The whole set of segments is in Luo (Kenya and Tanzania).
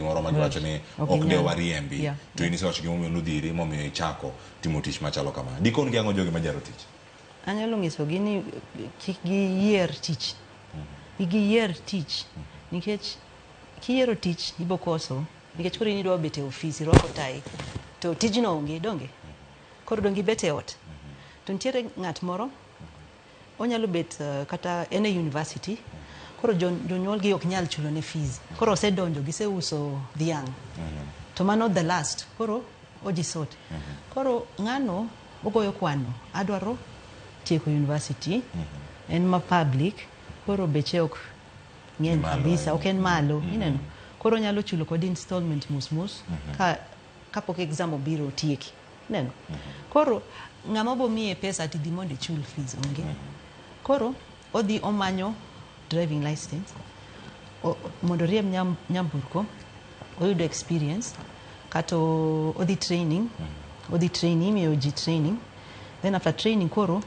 moro ma giwacho ni ok de wariembi to in isewacho gimomiyo nudhiri momiyo ichako timo tich machalo kama. Dikon giang'o jogi majaro tich? Anyalo nyisogi ni kik giyier tich. Giyier tich nikech kiyiero tich ibo koso nikech koro idwa bet e ofis irwako tai to tijno onge donge. Koro dongi bet e ot. To nitiere ng'at moro onyalo bet kata en e university koro jonyuol gi ok nyal chulo ne fees. Koro osedonjo giseuso dhiang'. To mano the last. Koro ojisot. Koro ng'ano ogoyo kwano adwaro tieko university en ma public koro beche ok ng'eny kabisa ok en malo ineno. Koro nyalo chulo kod installment mus kapok exam obiro tieki ineno. Koro ng'ama bo miye pesa ati dhi mondo chul fees onge. Koro odhi omanyo driving license mondo riemb nyamburko oyudo experience kato odhi training imiyo ji training then after training koro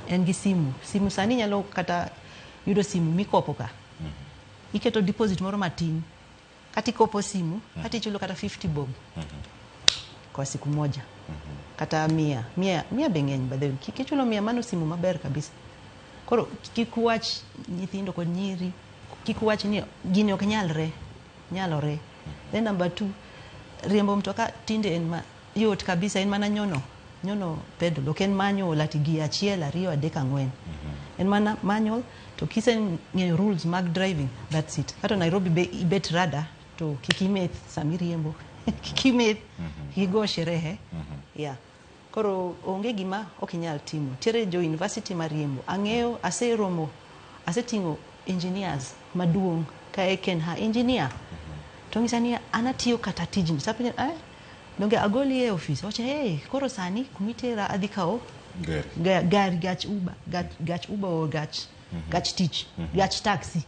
en gi simu sani nyalo kata yudo simu mikopo ka iketo deposit moro matin kati kopo simu kati chulo kata 50 bob kwa siku moja kata 100 beng'eny by the way kichulo 100 mano simu maber kabisa. Koro kikuwach nyithindo kod nyiri kikuwach ni gini ok nyalore. Then number 2 riembo mtoka tinde en yot kabisa en mana nyono pedal ok en manual ati gi 1 2 3 4 en mana manual to kisen ng'eyo rules mag driving that's it. Kata Nairobi be ibet rada to kikimeth samiriembo kikimeth higo sherehe Koro onge gima ok nyal timo. Tiere jo university mariembo ang'eyo aseting'o engineers maduong' ka eken ha engineer to ngisani anatiyo kata tijni sapenya donge agoli e office wache koro sani kumitera adhi kawo gari gach uber or gach tich gach taxi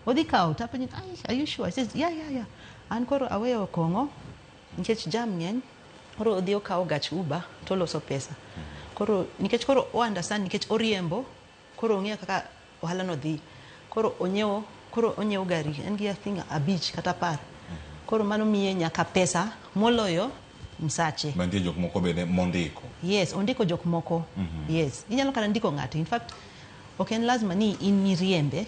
odhi kawo tapenya are you sure? I says yeah an koro aweyo kongo nikech jam ng'eny koro odhi okawo gach uber to loso pesa. Koro nikech koro o understand nikech oriembo koro ong'eyo kaka ohala no dhi. Koro onyewo gari en gi thing 5 kata 10. Koro mano miye nyaka pesa moloyo msache. Mantie jok moko bende mondiko. Yes, ondiko jok moko. Yes, inyalo kata ndiko ng'ato. In fact, ok en lazima ni in riembe.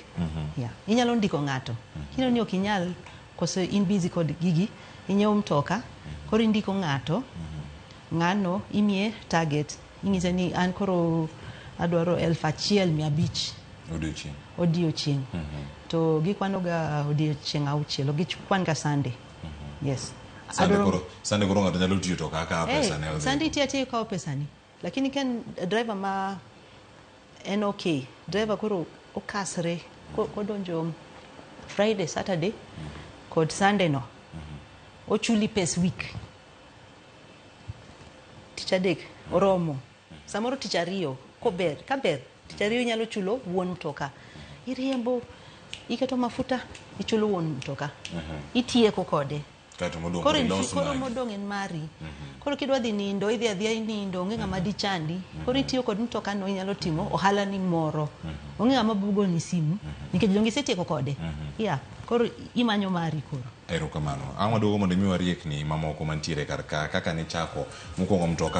Inyalo ndiko ng'ato. Kino ni ok inyal koso in busy kod gigi inyewo mtoka koro indiko ng'ato ng'ano imiye target ing'ise ni an koro adwaro 1,500 odiochieng' to gikwano ga odiochieng' 6 gikwan ga Sunday. Yes. Sunday koro ng'ato nyalo tiyo to kaka pesa ne. Sunday tiyo kawo pesa ni lakini ken driver ma en okay driver koro okasre kodonjo Friday Saturday kod Sunday no ochuli pes week tich adek oromo samoro tich ariyo kaber tich ariyo nyalo chulo wuon mtoka iriembo iketo mafuta ichulo wuon mtoka itieko kode koro modong' en mari. Koro kidwa dhi nindo idhi adhiya nindo onge ng'ama di chandi koro itiyo kod mtoka no inyalo timo ohala ni moro onge ng'ama bugo ni simu nikech dongi setieko kode koro imanyo mari koro. Erokamano. Ang' waduogo mondo mi wariekni mamoko mantiere kar ka kaka ne chako mokwongo mtoka